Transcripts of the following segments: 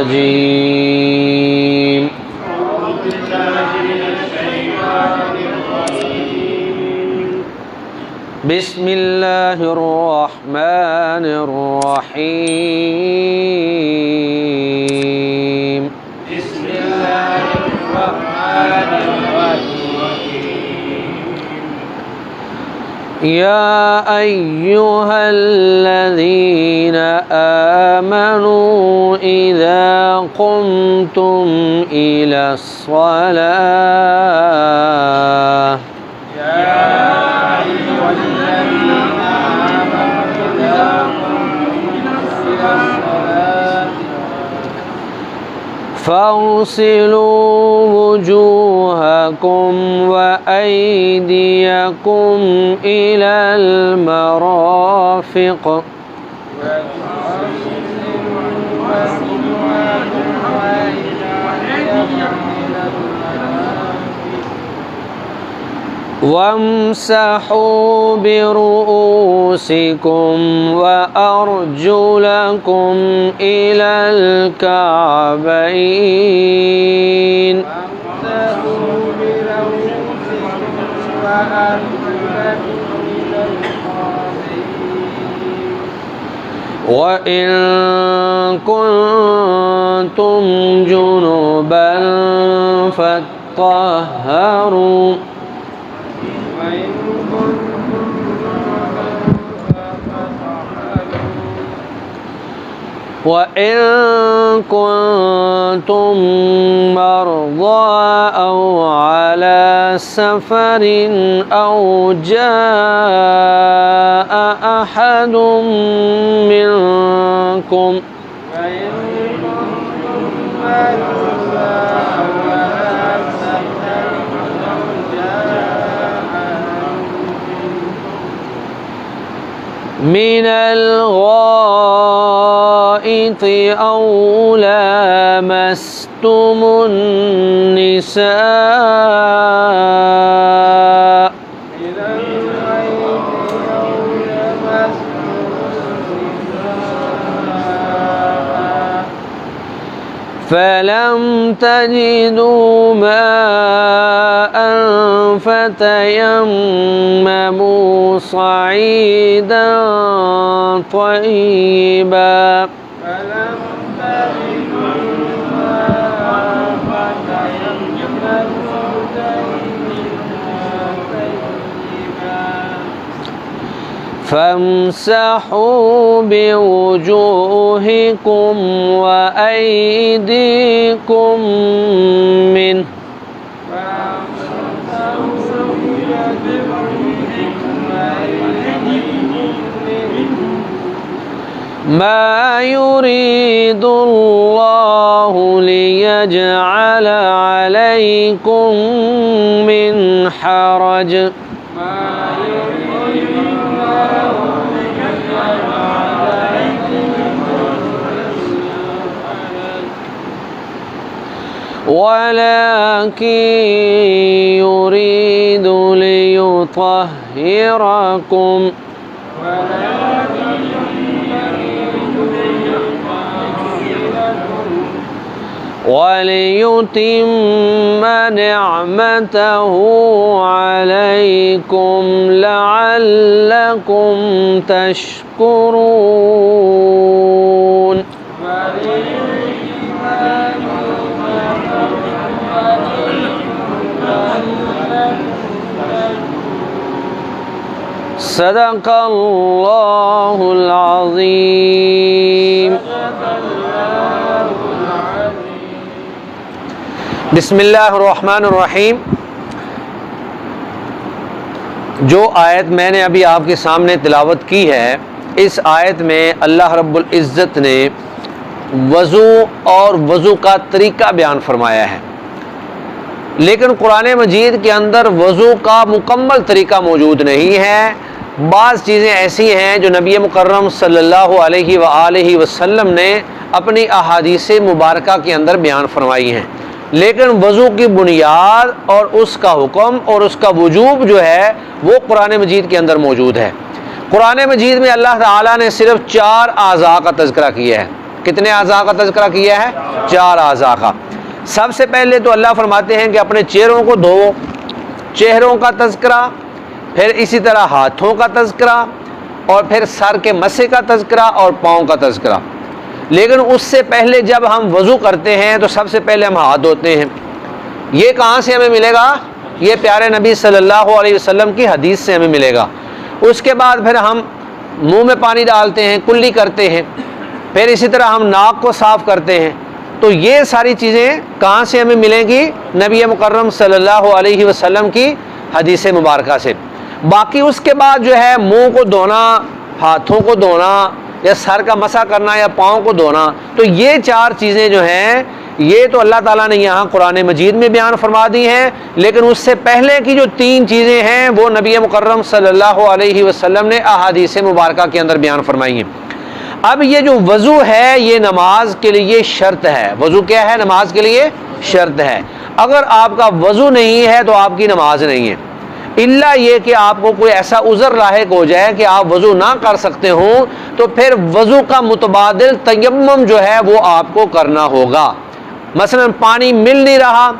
रजीम। बिस्मिल्लाहिर रहमानिर रहीम। या अय्युहल्लज़ीना आमनू इज़ा क़ुमतुम इलस्सलाह फ़ग़सिलू वुजूहकुम व अयदियकुम इलल मराफ़िक़ वम्सहू बिरुऊसिकुम व अर्जुलकुम इलल कअबैन व इन कुंतुम जुनुबन फत्तहरू व इन कुंतुम मर्ज़ा औ अला सफ़रिन औ जाअ अहदुम मिनकुम मिनल गाइति औ लामस्तुमुन निसा फलम तजिदू माअन फतयम्ममू सईदन तय्यिबा फम्सहू बिवुजूहिकुम व अयदीकुम मिन्हु मा युरीदुल्लाहु लियजअल अलैकुम मिन हरज वलाकिन युरीदु लियुत्तहिरकुम वलियुतिम्म निअमतहु अलैकुम लअल्लकुम तशकुरून। सदक़ल्लाहुल अज़ीम। बिस्मिल्लाहिर्रहमानिर्रहीम। जो आयत मैंने अभी आपके सामने तिलावत की है, इस आयत में अल्लाह रब्बुल इज़्ज़त ने वज़ू और वज़ू का तरीका बयान फरमाया है, लेकिन कुरान मजीद के अंदर वज़ू का मुकम्मल तरीका मौजूद नहीं है। बाज़ चीज़ें ऐसी हैं जो नबी मुकर्रम सल्लल्लाहु अलैहि वआलिहि वसल्लम ने अपनी अहादीस मुबारका के अंदर बयान फरमाई हैं, लेकिन वज़ू की बुनियाद और उसका हुक्म और उसका वजूब जो है वो कुरान मजीद के अंदर मौजूद है। कुरान मजीद में अल्लाह ताला ने सिर्फ 4 आज़ा का तज़किरा किया है। कितने आज़ा का तज़किरा किया है? 4 आज़ा का। सबसे पहले तो अल्लाह फरमाते हैं कि अपने चेहरों को धोवो, चेहरों का तज़किरा, फिर इसी तरह हाथों का तज़किरा, और फिर सर के मसे का तज़किरा और पाँव का तज़किरा। लेकिन उससे पहले जब हम वज़ू करते हैं तो सबसे पहले हम हाथ धोते हैं। ये कहाँ से हमें मिलेगा? ये प्यारे नबी सल्लल्लाहु अलैहि वसल्लम की हदीस से हमें मिलेगा। उसके बाद फिर हम मुंह में पानी डालते हैं, कुल्ली करते हैं, फिर इसी तरह हम नाक को साफ़ करते हैं। तो ये सारी चीज़ें कहाँ से हमें मिलेंगी? नबी मुकर्रम सल्लल्लाहु अलैहि वसल्लम की हदीस मुबारका से। बाकी उसके बाद जो है मुंह को धोना, हाथों को धोना, या सर का मसा करना, या पाँव को धोना, तो ये 4 चीज़ें जो हैं ये तो अल्लाह ताला ने यहाँ कुरान मजीद में बयान फरमा दी हैं। लेकिन उससे पहले की जो 3 चीज़ें हैं वो नबी मुकर्रम सल्लल्लाहु अलैहि वसल्लम ने अहादीस मुबारका के अंदर बयान फरमाई हैं। अब ये जो वज़ू है ये नमाज के लिए शर्त है। वज़ू क्या है? नमाज के लिए शर्त है। अगर आपका वज़ू नहीं है तो आपकी नमाज नहीं है, इल्ला ये कि आपको कोई ऐसा उज़र लाहिक हो जाए कि आप वज़ू ना कर सकते हो, तो फिर वज़ू का मुतबादिल तयम्मुम जो है वो आपको करना होगा। मसलन पानी मिल नहीं रहा,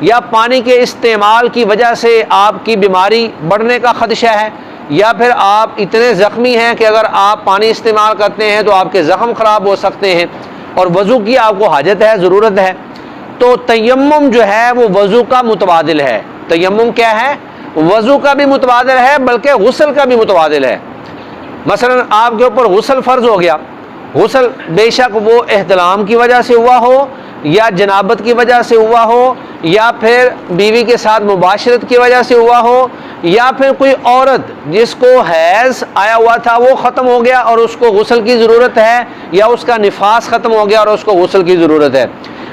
या पानी के इस्तेमाल की वजह से आपकी बीमारी बढ़ने का ख़दशा है, या फिर आप इतने ज़ख्मी हैं कि अगर आप पानी इस्तेमाल करते हैं तो आपके ज़ख्म ख़राब हो सकते हैं, और वज़ू की आपको हाजत है, ज़रूरत है, तो तयम्मुम जो है वो वज़ू का मुतबादिल है। तयम्मुम क्या है? वज़ू का भी मुतबादिल है, बल्कि गुस्ल का भी मुतबादिल है। मसलन आपके ऊपर गुस्ल फ़र्ज़ हो गया, गुस्ल बेशक वो एहतलाम की वजह से हुआ हो, या जनाबत की वजह से हुआ हो, या फिर बीवी के साथ मुबाशरत की वजह से हुआ हो, या फिर कोई औरत जिसको हैज़ आया हुआ था वो ख़त्म हो गया और उसको गुस्ल की ज़रूरत है, या उसका निफास ख़त्म हो गया और उसको गुस्ल की ज़रूरत है।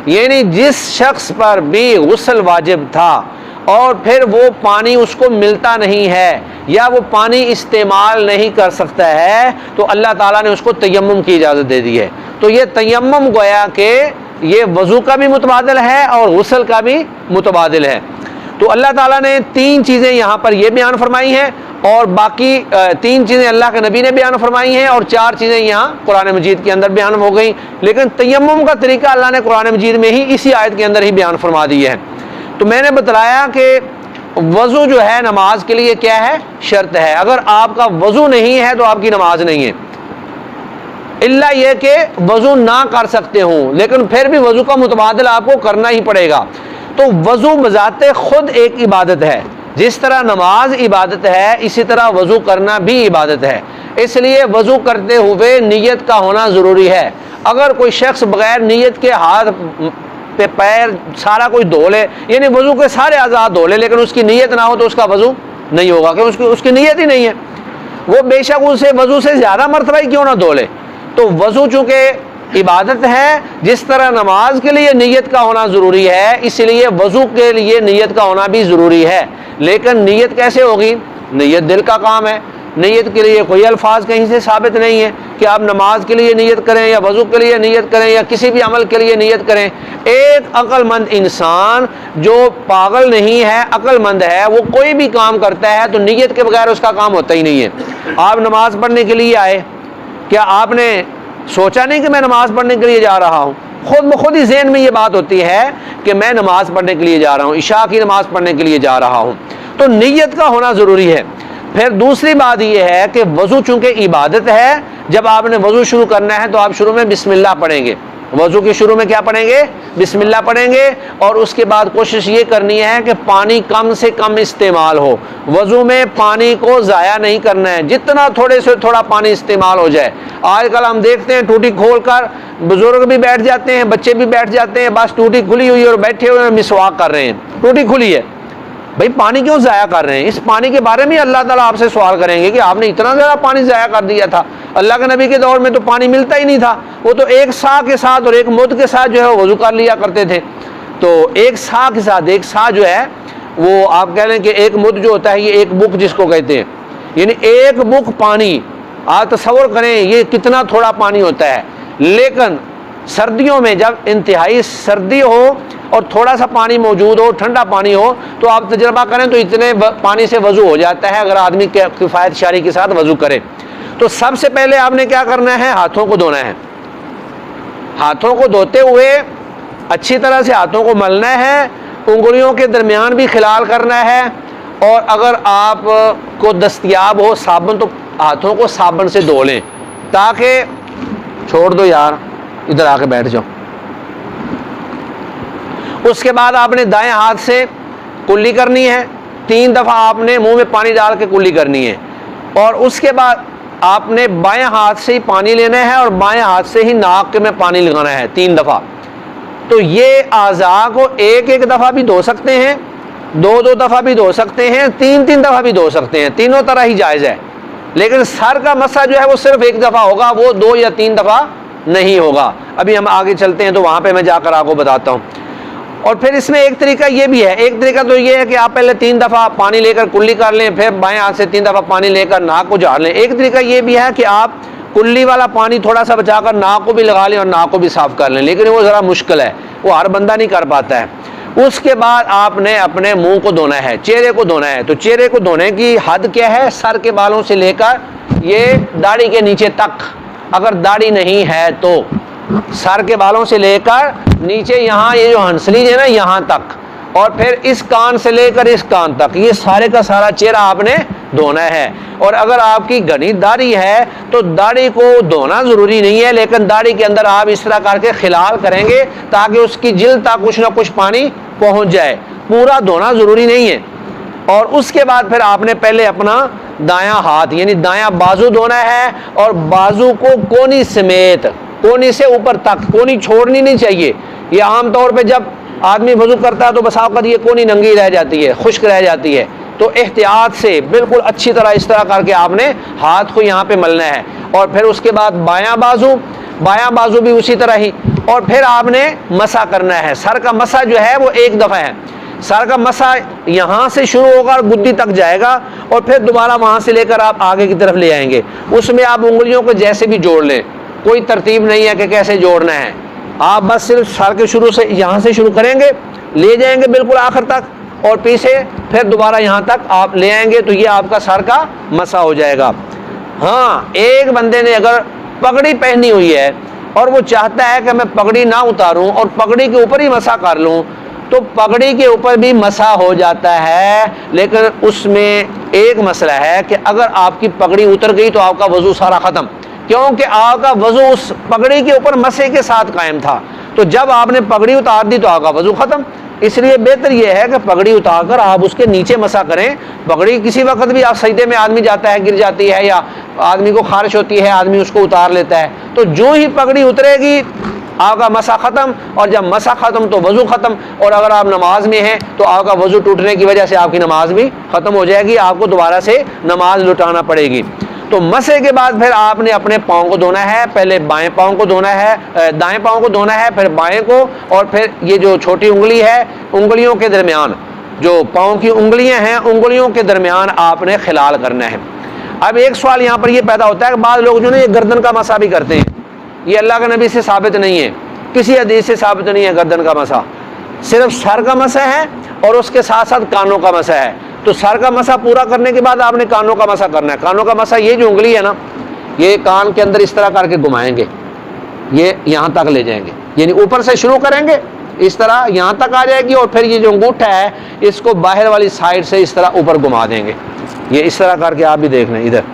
यानी जिस शख्स पर भी गुस्ल वाजिब था और फिर वो पानी उसको मिलता नहीं है, या वो पानी इस्तेमाल नहीं कर सकता है, तो अल्लाह ताला ने उसको तयम्मुम की इजाज़त दे दी है। तो ये तयम्मुम गोया कि ये वज़ू का भी मुतबादिल है और गुस्ल का भी मुतबादिल है। तो अल्लाह ताला ने 3 चीज़ें यहाँ पर ये बयान फरमाई हैं, और बाकी 3 चीज़ें अल्लाह के नबी ने बयान फरमाई हैं, और 4 चीज़ें यहाँ कुरान मजीद के अंदर बयान हो गई। लेकिन तयम्मुम का तरीका अल्लाह ने कुरान मजीद में ही इसी आयत के अंदर ही बयान फरमा दी है। तो मैंने बताया कि वज़ू जो है नमाज के लिए क्या है? शर्त है। अगर आपका वज़ू नहीं है तो आपकी नमाज नहीं है, इल्ला ये कि वज़ू ना कर सकते हो, लेकिन फिर भी वज़ू का मुतबादिल आपको करना ही पड़ेगा। तो वज़ू बज़ाते खुद एक इबादत है। जिस तरह नमाज इबादत है, इसी तरह वज़ू करना भी इबादत है। इसलिए वज़ू करते हुए नीयत का होना ज़रूरी है। अगर कोई शख्स बग़ैर नीयत के हाथ पे पैर सारा कोई धो ले, यानी वज़ू के सारे आज़ाद धो ले, लेकिन उसकी नीयत ना हो तो उसका वज़ू नहीं होगा, क्योंकि उसकी नीयत ही नहीं है। वो बेशक उसे वज़ू से ज़्यादा मरतबा ही क्यों ना धो ले। तो वज़ू चूँकि इबादत है, जिस तरह नमाज के लिए नीयत का होना ज़रूरी है, इसलिए वज़ू के लिए नीयत का होना भी ज़रूरी है। लेकिन नीयत कैसे होगी? नीयत दिल का काम है। नीयत के लिए कोई अल्फाज कहीं से साबित नहीं है कि आप नमाज के लिए नीयत करें, या वज़ू के लिए नीयत करें, या किसी भी अमल के लिए नीयत करें। एक अक्लमंद इंसान जो पागल नहीं है, अक्लमंद है, वो कोई भी काम करता है तो नीयत के बगैर उसका काम होता ही नहीं है। आप नमाज पढ़ने के लिए आए, क्या आपने सोचा नहीं कि मैं नमाज पढ़ने के लिए जा रहा हूँ? खुद ब खुद ही ज़हन में ये बात होती है कि मैं नमाज पढ़ने के लिए जा रहा हूँ, इशा की नमाज पढ़ने के लिए जा रहा हूँ। तो नीयत का होना ज़रूरी है। फिर दूसरी बात यह है कि वज़ू चूँकि इबादत है, जब आपने वज़ू शुरू करना है तो आप शुरू में बिस्मिल्लाह पढ़ेंगे। वज़ू के शुरू में क्या पढ़ेंगे? बिस्मिल्लाह पढ़ेंगे। और उसके बाद कोशिश ये करनी है कि पानी कम से कम इस्तेमाल हो। वज़ू में पानी को ज़ाया नहीं करना है, जितना थोड़े से थोड़ा पानी इस्तेमाल हो जाए। आजकल हम देखते हैं टूटी खोल कर बुजुर्ग भी बैठ जाते हैं, बच्चे भी बैठ जाते हैं, बस टूटी खुली हुई और बैठे हुए मिसवाक कर रहे हैं। टूटी खुली है, भाई पानी क्यों ज़ाया कर रहे हैं? इस पानी के बारे में अल्लाह ताला आपसे सवाल करेंगे कि आपने इतना ज़्यादा पानी ज़ाया कर दिया था। अल्लाह के नबी के दौर में तो पानी मिलता ही नहीं था, वो तो एक सा के साथ और एक मुद्द के साथ जो है वज़ू कर लिया करते थे। तो एक सा के साथ, एक सा जो है वो आप कह लें कि एक मुद्द जो होता है, ये एक बुक जिसको कहते हैं, यानी एक बुक पानी। आप तसव्वुर करें ये कितना थोड़ा पानी होता है। लेकिन सर्दियों में जब इंतहाई सर्दी हो और थोड़ा सा पानी मौजूद हो, ठंडा पानी हो, तो आप तजर्बा करें तो इतने पानी से वज़ू हो जाता है अगर आदमी किफ़ायत शारी के साथ वज़ू करे। तो सबसे पहले आपने क्या करना है, हाथों को धोना है। हाथों को धोते हुए अच्छी तरह से हाथों को मलना है, उंगलियों के दरमियान भी खिलाल करना है, और अगर आप को दस्तयाब हो साबुन तो हाथों को साबुन से धो लें, ताकि छोड़ दो यार, इधर आके बैठ जाओ। उसके बाद आपने दाएं हाथ से कुल्ली करनी है, 3 दफ़ा आपने मुंह में पानी डाल के कुल्ली करनी है, और उसके बाद आपने बाएं हाथ से ही पानी लेना है और बाएं हाथ से ही नाक में पानी लगाना है 3 दफ़ा। तो ये आज़ा को एक दफ़ा भी धो सकते हैं, 2 दफ़ा भी धो सकते हैं, 3 दफ़ा भी धो सकते हैं, तीनों तरह ही जायज़ है। लेकिन सर का मसा जो है वो सिर्फ 1 दफ़ा होगा, वो 2 या 3 दफ़ा नहीं होगा। अभी हम आगे चलते हैं तो वहाँ पे मैं जाकर आपको बताता हूँ। और फिर इसमें एक तरीका ये भी है, एक तरीका तो ये है कि आप पहले 3 दफ़ा पानी लेकर कुल्ली कर लें, फिर बाएं हाथ से 3 दफ़ा पानी लेकर नाक को झाड़ लें। एक तरीका ये भी है कि आप कुल्ली वाला पानी थोड़ा सा बचाकर नाक को भी लगा लें और नाक को भी साफ़ कर लें, लेकिन वो ज़रा मुश्किल है, वो हर बंदा नहीं कर पाता है। उसके बाद आपने अपने मुंह को धोना है, चेहरे को धोना है। तो चेहरे को धोने की हद क्या है, सर के बालों से लेकर ये दाढ़ी के नीचे तक, अगर दाढ़ी नहीं है तो सर के बालों से लेकर नीचे यहाँ ये जो हंसलीज है ना यहाँ तक, और फिर इस कान से लेकर इस कान तक, ये सारे का सारा चेहरा आपने धोना है। और अगर आपकी घनी दाढ़ी है तो दाढ़ी को धोना ज़रूरी नहीं है, लेकिन दाढ़ी के अंदर आप इस तरह करके खिलाल करेंगे ताकि उसकी जिल्द तक कुछ ना कुछ पानी पहुँच जाए, पूरा धोना ज़रूरी नहीं है। और उसके बाद फिर आपने पहले अपना दायां हाथ यानी दायां बाजू धोना है, और बाजू को कोनी समेत, कोनी से ऊपर तक, कोनी छोड़नी नहीं चाहिए। ये आम तौर पे जब आदमी वजू करता है तो बसा वक़्त ये कोनी नंगी रह जाती है, खुश्क रह जाती है। तो एहतियात से बिल्कुल अच्छी तरह इस तरह करके आपने हाथ को यहाँ पे मलना है। और फिर उसके बाद बायां बाजू भी उसी तरह ही, और फिर आपने मसा करना है। सर का मसा जो है वो 1 दफ़ा है। सर का मसा यहाँ से शुरू होगा और गुद्दी तक जाएगा, और फिर दोबारा वहाँ से लेकर आप आगे की तरफ ले आएंगे। उसमें आप उंगलियों को जैसे भी जोड़ लें, कोई तरतीब नहीं है कि कैसे जोड़ना है, आप बस सिर्फ सर के शुरू से यहाँ से शुरू करेंगे, ले जाएंगे बिल्कुल आखिर तक, और पीछे फिर दोबारा यहाँ तक आप ले आएंगे, तो ये आपका सर का मसा हो जाएगा। हाँ, एक बंदे ने अगर पगड़ी पहनी हुई है और वो चाहता है कि मैं पगड़ी ना उतारूं और पगड़ी के ऊपर ही मसा कर लूं, तो पगड़ी के ऊपर भी मसा हो जाता है। लेकिन उसमें एक मसला है कि अगर आपकी पगड़ी उतर गई तो आपका वजू सारा ख़त्म, क्योंकि आपका वजू उस पगड़ी के ऊपर मसे के साथ कायम था। तो जब आपने पगड़ी उतार दी तो आपका वजू ख़त्म। इसलिए बेहतर यह है कि पगड़ी उतारकर आप उसके नीचे मसा करें। पगड़ी किसी वक्त भी आप सजदे में आदमी जाता है, गिर जाती है, या आदमी को खारिश होती है, आदमी उसको उतार लेता है, तो जो ही पगड़ी उतरेगी आपका मसा ख़त्म, और जब मसा ख़त्म तो वज़ू ख़त्म। और अगर आप नमाज में हैं तो आपका वज़ू टूटने की वजह से आपकी नमाज भी ख़त्म हो जाएगी, आपको दोबारा से नमाज लौटाना पड़ेगी। तो मसे के बाद फिर आपने अपने पाँव को धोना है, पहले बाएं पाँव को धोना है, दाएं पाँव को धोना है, फिर बाएं को, और फिर ये जो छोटी उंगली है, उंगलियों के दरमियान जो पाँव की उंगलियां हैं, उंगलियों के दरमियान आपने खिलाल करना है। अब एक सवाल यहाँ पर ये पैदा होता है कि बाद लोग जो है ये गर्दन का मसा भी करते हैं। ये अल्लाह के नबी से साबित नहीं है, किसी हदीस से साबित नहीं है गर्दन का मसा, सिर्फ सर का मसा है और उसके साथ साथ कानों का मसा है। तो सर का मसा पूरा करने के बाद आपने कानों का मसा करना है। कानों का मसा, ये जो उंगली है ना, ये कान के अंदर इस तरह करके घुमाएंगे, ये यहाँ तक ले जाएंगे, यानी ऊपर से शुरू करेंगे, इस तरह यहाँ तक आ जाएगी, और फिर ये जो अंगूठा है इसको बाहर वाली साइड से इस तरह ऊपर घुमा देंगे। ये इस तरह करके आप भी देख लें, इधर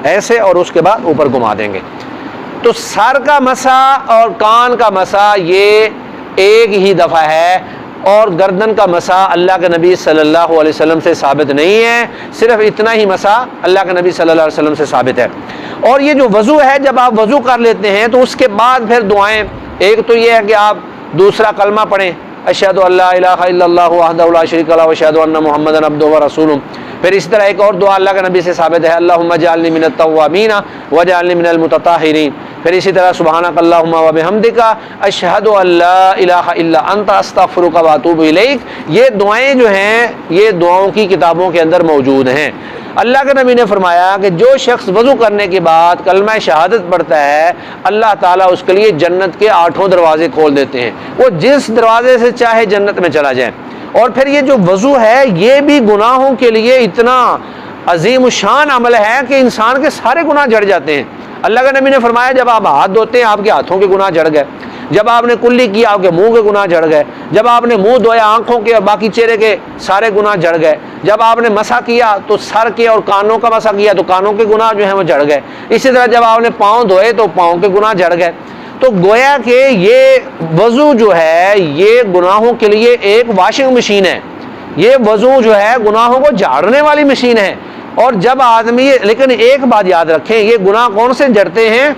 ऐसे, और उसके बाद ऊपर घुमा देंगे। तो सर का मसा और कान का मसा ये एक ही दफ़ा है, और गर्दन का मसा अल्लाह के नबी सल्लल्लाहु अलैहि वसल्लम से साबित नहीं है। सिर्फ इतना ही मसा अल्लाह के नबी सल्लल्लाहु अलैहि वसल्लम से साबित है। और ये जो वज़ू है, जब आप वज़ू कर लेते हैं तो उसके बाद फिर दुआएं, एक तो ये है कि आप दूसरा कलमा पढ़ें, अशहदु अल्ला इलाहा इल्लल्लाहु वहदहु ला शरीका लहु व अशहदु अन्ना मुहम्मदन अब्दुहु व रसूलुहु। फिर इस तरह एक और दुआ अल्लाह के नबी से साबित है, अल्लाहुम्मा जअलनी मिनत तव्वाबीन व जअलनी मिनल मुतताहिरीन। फिर इसी तरह सुबहानक अल्लाहुम्मा व बिहम्दिका अशहदु अल्ला इलाहा इल्ला अंता अस्तगफिरुका व अतूबु इलैक। ये दुआएं जो हैं ये दुआओं की किताबों के अंदर मौजूद हैं। अल्लाह के नबी ने फरमाया कि जो शख्स वज़ू करने के बाद कलमा शहादत पढ़ता है, अल्लाह ताला उसके लिए जन्नत के 8 दरवाजे खोल देते हैं, वो जिस दरवाजे से चाहे जन्नत में चला जाए। और फिर ये जो वज़ू है ये भी गुनाहों के लिए इतना अजीम शान अमल है कि इंसान के सारे गुनाह जड़ जाते हैं। अल्लाह के नबी ने फरमाया जब आप हाथ धोते हैं आपके हाथों के गुनाह जड़ गए, जब आपने कुल्ली किया आपके मुंह के गुनाह जड़ गए, जब आपने मुंह धोया आंखों के और बाकी चेहरे के सारे गुनाह जड़ गए, जब आपने मसा किया तो सर के और कानों का मसा किया तो कानों के गुनाह जो है वो जड़ गए। इसी तरह जब आपने पाँव धोए तो पाँव के गुनाह जड़ गए। तो गोया कि ये वज़ू जो है ये गुनाहों के लिए एक वॉशिंग मशीन है, ये वज़ू जो है गुनाहों को झाड़ने वाली मशीन है। और जब आदमी, लेकिन एक बात याद रखें, ये गुनाह कौन से जड़ते हैं?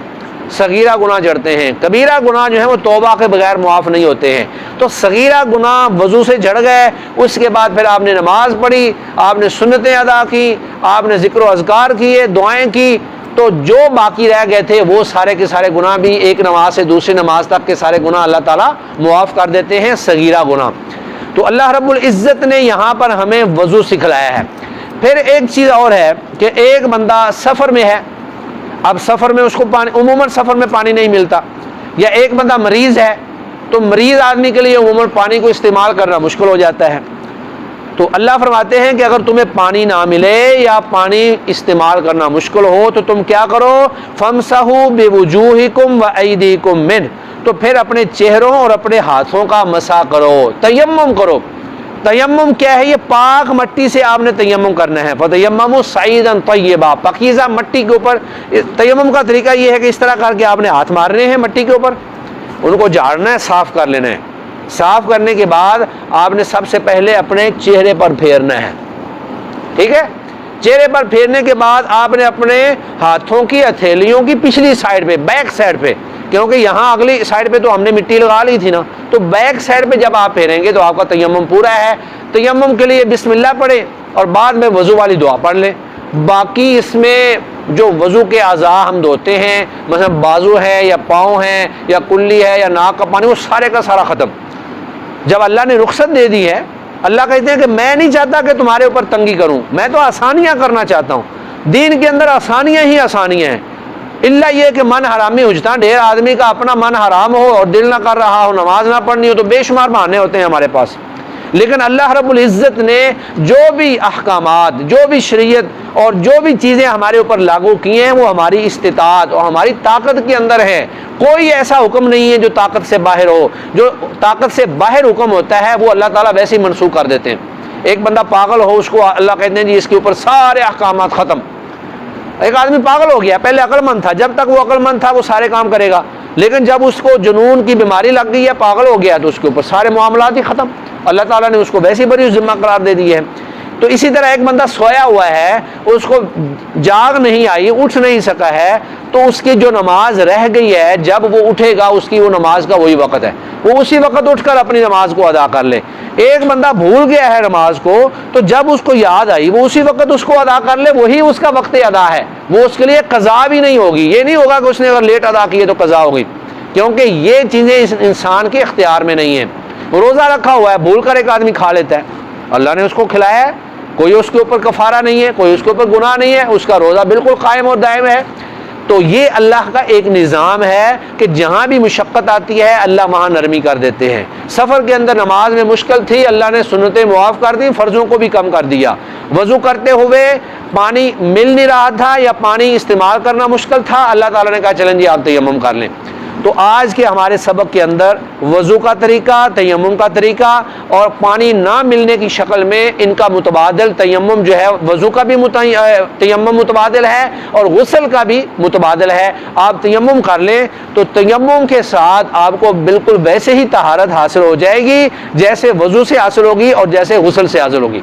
सगीरा गुनाह जड़ते हैं। कबीरा गुनाह जो है वो तौबा के बगैर मुआफ़ नहीं होते हैं। तो सगीरा गुनाह वज़ू से जड़ गए, उसके बाद फिर आपने नमाज पढ़ी, आपने सुन्नतें अदा की, आपने ज़िक्र अज़कार किए, दुआएं की, तो जो बाकी रह गए थे वो सारे के सारे गुनाह भी एक नमाज से दूसरी नमाज तक के सारे गुनाह अल्लाह ताला मुआफ़ कर देते हैं, सगीरा गुनाह। तो अल्लाह रब्बुल इज़्ज़त ने यहाँ पर हमें वज़ू सिखलाया है। फिर एक चीज़ और है कि एक बंदा सफ़र में है, अब सफ़र में उसको पानी, उमूमन सफ़र में पानी नहीं मिलता, या एक बंदा मरीज़ है, तो मरीज़ आदमी के लिए उमूमन पानी को इस्तेमाल करना मुश्किल हो जाता है। तो अल्लाह फरमाते हैं कि अगर तुम्हें पानी ना मिले या पानी इस्तेमाल करना मुश्किल हो तो तुम क्या करो? फमसहू बिवुजूहिकुम व ऐदीकुम मिन, तो फिर अपने चेहरों और अपने हाथों का मसा करो, तयम्मुम करो। तयम्मुम क्या है? ये पाक मट्टी से आपने तयम्मुम करना है। फतयम्ममू सईदन तय्यबा, पाकीज़ा मट्टी के ऊपर। तयम्मुम का तरीका ये है कि इस तरह करके आपने हाथ मारने हैं मट्टी के ऊपर, उनको झाड़ना है, साफ़ कर लेना है। साफ़ करने के बाद आपने सबसे पहले अपने चेहरे पर फेरना है, ठीक है? चेहरे पर फेरने के बाद आपने अपने हाथों की हथेलियों की पिछली साइड पे, बैक साइड पे, क्योंकि यहाँ अगली साइड पे तो हमने मिट्टी लगा ली थी ना, तो बैक साइड पे जब आप फेरेंगे तो आपका तयम्मुम पूरा है। तयम्मुम के लिए बिस्मिल्लाह पढ़े और बाद में वज़ू वाली दुआ पढ़ लें। बाकी इसमें जो वज़ू के अज़ा हम धोते हैं, मतलब बाजू है या पाँव हैं या कुल्ली है या नाक का पानी, वो सारे का सारा ख़त्म। जब अल्लाह ने रुख्सत दे दी है, अल्लाह कहते हैं कि मैं नहीं चाहता कि तुम्हारे ऊपर तंगी करूं, मैं तो आसानियां करना चाहता हूं। दीन के अंदर आसानियां ही आसानियां हैं, इल्ला ये कि मन हरामी उजता, ढेर आदमी का अपना मन हराम हो और दिल ना कर रहा हो, नमाज ना पढ़नी हो, तो बेशुमार बहाने होते हैं हमारे पास। लेकिन अल्लाह रब्बुल इज़्ज़त ने जो भी अहकामात, जो भी शरीयत और जो भी चीज़ें हमारे ऊपर लागू की हैं वो हमारी इस्तिताअत और हमारी ताकत के अंदर है। कोई ऐसा हुक्म नहीं है जो ताकत से बाहर हो। जो ताकत से बाहर हुक्म होता है वो अल्लाह ताला वैसे ही मनसूख कर देते हैं। एक बंदा पागल हो, उसको अल्लाह कहते हैं जी इसके ऊपर सारे अहकामात ख़त्म। एक आदमी पागल हो गया, पहले अक्लमंद था, जब तक वो अक्लमंद था वो सारे काम करेगा, लेकिन जब उसको जुनून की बीमारी लग गई है, पागल हो गया, तो उसके ऊपर सारे मामलात ही ख़त्म। अल्लाह ताला ने उसको वैसी बड़ी जिम्मा करार दे दी है। तो इसी तरह एक बंदा सोया हुआ है, उसको जाग नहीं आई, उठ नहीं सका है, तो उसकी जो नमाज रह गई है, जब वो उठेगा उसकी वो नमाज का वही वक़्त है, वो उसी वक़्त उठकर अपनी नमाज को अदा कर ले। एक बंदा भूल गया है नमाज को, तो जब उसको याद आई वो उसी वक़्त उसको अदा कर ले, वही उसका वक्त अदा है, वो उसके लिए कज़ा भी नहीं होगी। ये नहीं होगा कि उसने अगर लेट अदा किए तो कज़ा होगी, क्योंकि ये चीज़ें इस इंसान के इख्तियार में नहीं है। रोज़ा रखा हुआ है, भूल कर एक आदमी खा लेता है, अल्लाह ने उसको खिलाया है, कोई उसके ऊपर कफ़ारा नहीं है, कोई उसके ऊपर गुनाह नहीं है, उसका रोज़ा बिल्कुल कायम और दायम है। तो ये अल्लाह का एक निज़ाम है कि जहाँ भी मुशक्क़त आती है अल्लाह वहाँ नरमी कर देते हैं। सफ़र के अंदर नमाज में मुश्किल थी, अल्लाह ने सुन्नतें मुआफ़ कर दी, फ़र्ज़ों को भी कम कर दिया। वज़ू करते हुए पानी मिल नहीं रहा था या पानी इस्तेमाल करना मुश्किल था, अल्लाह ताला ने कहा चलें जी आप तयम्मुम कर लें। तो आज के हमारे सबक के अंदर वज़ू का तरीका, तयम्मुम का तरीका और पानी ना मिलने की शक्ल में इनका मुतबादिल, तयम्मुम जो है वज़ू का भी तयम्मुम मुतबादिल है और गुस्ल का भी मुतबादिल है। आप तयम्मुम कर लें तो तयम्मुम के साथ आपको बिल्कुल वैसे ही तहारत हासिल हो जाएगी जैसे वज़ू से हासिल होगी और जैसे गुस्ल से हासिल होगी।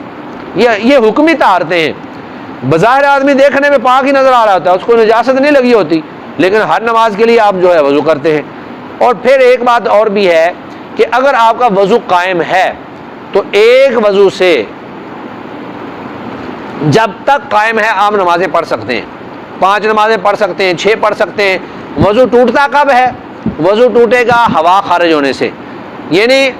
ये हुक्मी तहारतें हैं। बज़ाहिर आदमी देखने में पाक ही नज़र आ रहा होता है, उसको निजासत नहीं लगी होती, लेकिन हर नमाज के लिए आप जो है वज़ू करते हैं। और फिर एक बात और भी है कि अगर आपका वज़ू कायम है तो एक वज़ू से जब तक कायम है आप नमाजें पढ़ सकते हैं, 5 नमाजें पढ़ सकते हैं, 6 पढ़ सकते हैं। वज़ू टूटता कब है? वज़ू टूटेगा हवा खारिज होने से, यानी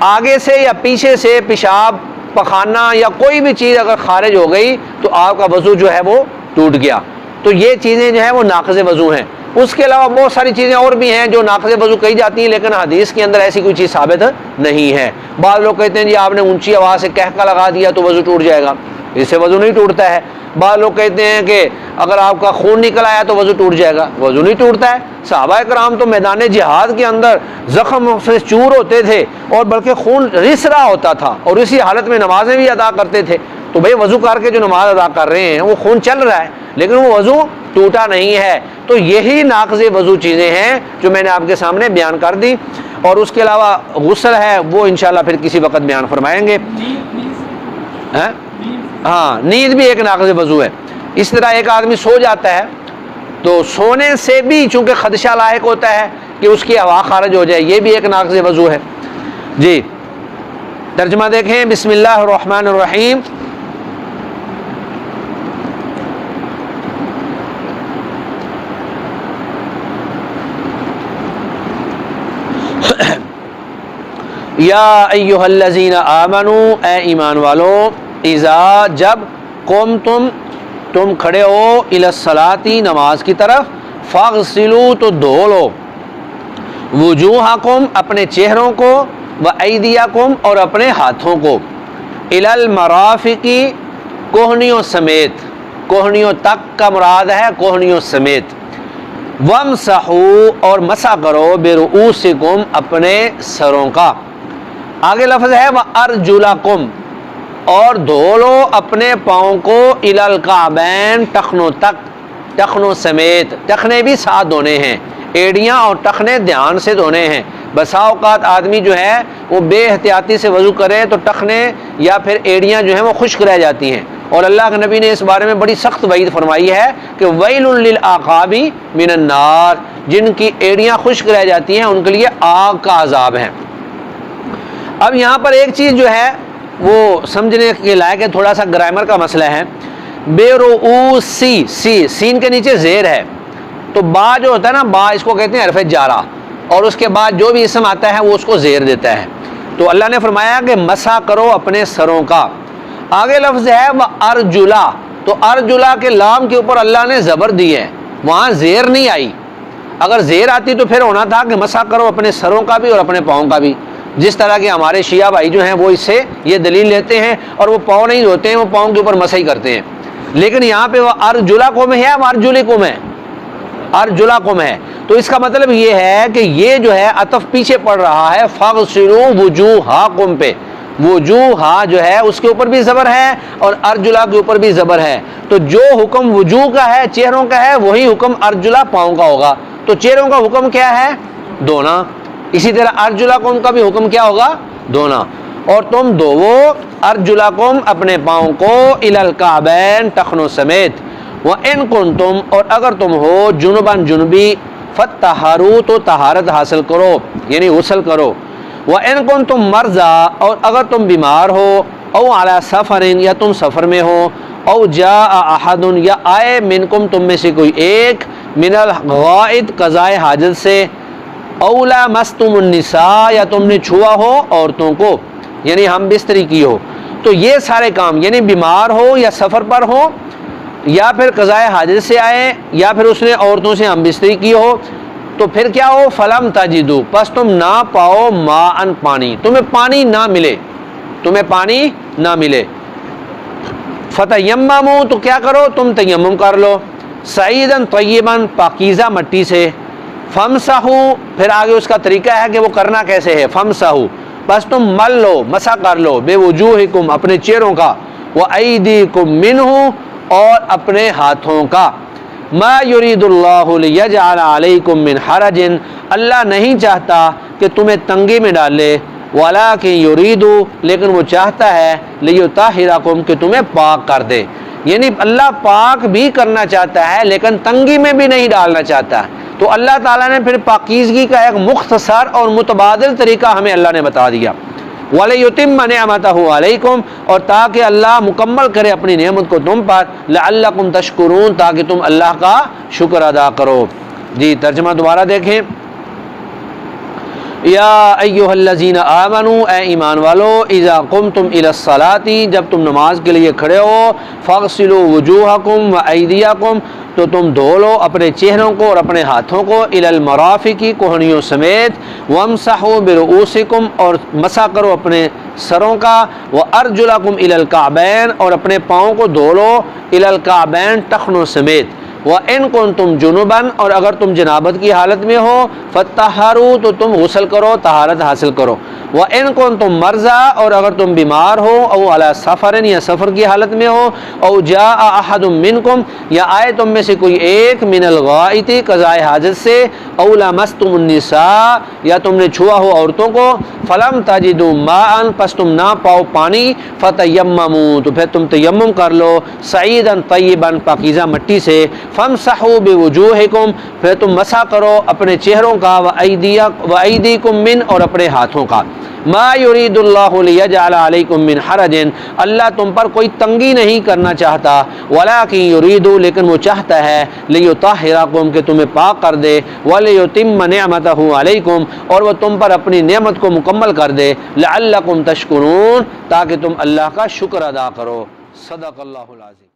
आगे से या पीछे से पेशाब पखाना या कोई भी चीज़ अगर खारिज हो गई तो आपका वज़ू जो है वो टूट गया। तो ये चीज़ें जो है वो नाक़िज़ वज़ू हैं। उसके अलावा बहुत सारी चीज़ें और भी हैं जो नाक़िज़ वज़ू कही जाती हैं, लेकिन हदीस के अंदर ऐसी कोई चीज़ साबित नहीं है। बाद लोग कहते हैं जी आपने ऊंची आवाज़ से कहका लगा दिया तो वज़ू टूट जाएगा, इससे वज़ू नहीं टूटता है। बाद लोग कहते हैं कि अगर आपका खून निकल आया तो वज़ू टूट जाएगा, वज़ू नहीं टूटता है। सहाबा कराम तो मैदान जिहाद के अंदर ज़ख्म से चूर होते थे और बल्कि खून रिस रहा होता था और इसी हालत में नमाजें भी अदा करते थे। तो भाई वज़ू करके जो नमाज अदा कर रहे हैं वो खून चल रहा है लेकिन वो वज़ू टूटा नहीं है। तो यही नाक़िज़ वज़ू चीज़ें हैं जो मैंने आपके सामने बयान कर दी। और उसके अलावा गुस्ल है वो इंशाल्लाह फिर किसी वक्त बयान फरमाएंगे। हाँ, नींद भी एक नाक़िज़ वज़ू है। इस तरह एक आदमी सो जाता है तो सोने से भी चूँकि खदशा लायक होता है कि उसकी हवा खारिज हो जाए, ये भी एक नाक़िज़ वज़ू है। जी तर्जुमा देखें, बिस्मिल्लाहिर्रहमानिर्रहीम। या अय्युहल्लज़ीना आमनू, ए ईमान वालो, इज़ा जब कौम तुम खड़े हो इलस्सलाती नमाज की तरफ, फ़ग़सिलू तो धो लो, वुजूहकुम अपने चेहरों को, व ऐदियाकुम और अपने हाथों को, इलल मराफ़िक़ी कोहनियों समेत, कोहनियों तक का मुराद है कोहनियों समेत, वमसहू और मसा करो बिरुऊसिकुम अपने सरों का। आगे लफ्ज़ है व अर्जुलकुम और धो लो अपने पाँव को, इलल काबैन टखनों तक, टखनों समेत, टखने भी साथ धोने हैं, एड़ियाँ और टखने ध्यान से धोने हैं। बसा औक़ात आदमी जो है वो बेहतियाती से वज़ू करे तो टखने या फिर एड़ियाँ जो हैं वो खुश्क रह जाती हैं और अल्लाह के नबी ने इस बारे में बड़ी सख्त वईद फरमाई है कि वैलुल लिल आक़ाबी मिनन नार, जिनकी एड़ियाँ खुश्क रह जाती हैं उनके लिए आग का अज़ाब है। अब यहाँ पर एक चीज़ जो है वो समझने के लायक है, थोड़ा सा ग्रामर का मसला है। बेरुऊसी, सी सीन के नीचे ज़ेर है तो बा जो होता है ना, बा इसको कहते हैं हरफ़े जारा, और उसके बाद जो भी इसम आता है वो उसको ज़ेर देता है। तो अल्लाह ने फरमाया कि मसा करो अपने सरों का। आगे लफ्ज़ है व अर्जुला, तो अर्जुला के लाम के ऊपर अल्लाह ने ज़बर दी है, वहाँ ज़ेर नहीं आई। अगर ज़ेर आती तो फिर होना था कि मसा करो अपने सरों का भी और अपने पाँव का भी, जिस तरह के हमारे शिया भाई जो हैं वो इससे ये दलील लेते हैं और वो पाँव नहीं धोते हैं, वो पाँव के ऊपर मसा ही करते हैं। लेकिन यहाँ पे वह अर्जुला कुम है, वह अर्जुली कुम है, अर्जुला कुम है। तो इसका मतलब ये है कि ये जो है अतफ पीछे पड़ रहा है फ़ग़सिलू वुजूहाकुम पे। वुजूहा जो है उसके ऊपर भी ज़बर है और अर्जुला के ऊपर भी ज़बर है। तो जो हुक्म वुजू का है, चेहरों का है, वही हुक्म अर्जुला पाँव का होगा। तो चेहरों का हुक्म क्या है? धोना। इसी तरह अर्जुलाकुम का भी हुक्म क्या होगा? धोना। और तुम धोवो अर्जुलाकुम अपने पाँव को, इलल काबैन टखनों समेत, व इन कुंतुम और अगर तुम हो जुनुबन जुनबी, फत्तहारू तो तहारत हासिल करो यानी गुस्ल करो, व इन कुंतुम मर्जा और अगर तुम बीमार हो, औ अला सफरिन या तुम सफ़र में हो, औ जा अहदुन या आए मिनकुम तुम में से कोई एक, मिनल गाइद कज़ाए हाजत से, औला मस्तुमुन्निसा या तुमने छुआ हो औरतों को यानी हम बिस्तरी की हो। तो ये सारे काम यानी बीमार हो या सफ़र पर हो या फिर कज़ाए हाजत से आए या फिर उसने औरतों से हम बिस्तरी की हो, तो फिर क्या हो? फलम तजिदू, बस तुम ना पाओ माअन पानी, तुम्हें पानी ना मिले, तुम्हें पानी ना मिले। फतयम्ममू तो क्या करो? तुम तयम्मुम कर लो, सईदन तय्यबन पाकीज़ा मट्टी से, फमसहू फिर आगे उसका तरीका है कि वो करना कैसे है। फमसहू बस तुम मल लो, मसा कर लो, बेवजूहिकुम अपने चेहरों का, व ऐदीकुम मिन्हु और अपने हाथों का। मा युरीदुल्लाहु लियजअल अलैकुम मिन हरजिन, अल्लाह नहीं चाहता कि तुम्हें तंगी में डाले, वलाकिन युरीदु लेकिन वो चाहता है, लियुताहिरकुम कि तुम्हें पाक कर दे। यानी अल्लाह पाक भी करना चाहता है लेकिन तंगी में भी नहीं डालना चाहता। तो अल्लाह ताला ने फिर पाकीज़गी का एक मुख्तसर और मुतबादिल तरीका हमें अल्लाह ने बता दिया। वलियुतिम्म निअमतहु अलैकुम और ताकि अल्लाह मुकम्मल करे अपनी नेमत को तुम पर, लअल्लकुम तशकुरून ताकि तुम अल्लाह का शुक्र अदा करो। जी तर्जुमा दोबारा देखें। या अय्युहल्लज़ीना आमनू, ए ईमान वालो, इज़ा कुमतुम इलस्सलाती, जब तुम नमाज के लिए खड़े हो, फ़ग़सिलू वुजूहकुम व अयदियकुम, तो तुम धो लो अपने चेहरों को और अपने हाथों को, इलल मराफ़िकी, कोहनियों समेत, वमसहू बिरुऊसिकुम, और मसा करो अपने सरों का, व अर्जुलकुम इलल काबैन, और अपने पाँव को धो लो, इलल काबैन, टखनों समेत, व इन कुंतुम जुनुबन, और अगर तुम जनाबत की हालत में हो, फत्तहरू, तो तुम गुस्ल करो, तहारत हासिल करो, व इन कुंतुम मर्ज़ा, और अगर तुम बीमार हो, औ अला सफ़रन, या सफ़र की हालत में हो, औ जा अहदुम मिनकुम, या आए तुम में से कोई एक, मिनल गाइति, क़ज़ाए हाजत से, औ लमस्तुमुन निसा, या तुमने छुआ हो औरतों को, फ़लम तजिदू माअन, पस तुम ना पाओ पानी, फ़तयम्ममू, तो फिर तुम तयम्मुम कर लो, सईदन तय्यबन, पाकीज़ा मट्टी से, फ़मसहू बिवुजूहिकुम, फिर तुम मसा करो अपने चेहरों का, व अयदीकुम मिन, और अपने हाथों का, मा युरीदुल्लाहु लियजअल अलैकुम मिन हरजिन, अल्लाह तुम पर कोई तंगी नहीं करना चाहता, वलाकिन युरीदु, लेकिन वो चाहता है, लियुतहिरकुम, कि तुम्हें पाक कर दे, व लियुतिम्म निअमतहु अलैकुम, और वह तुम पर अपनी नेमत को मुकम्मल कर दे, लअल्लकुम तशकुरून, ताकि तुम अल्लाह का शुक्र अदा करो। सदक़ल्लाहुल अज़ीम।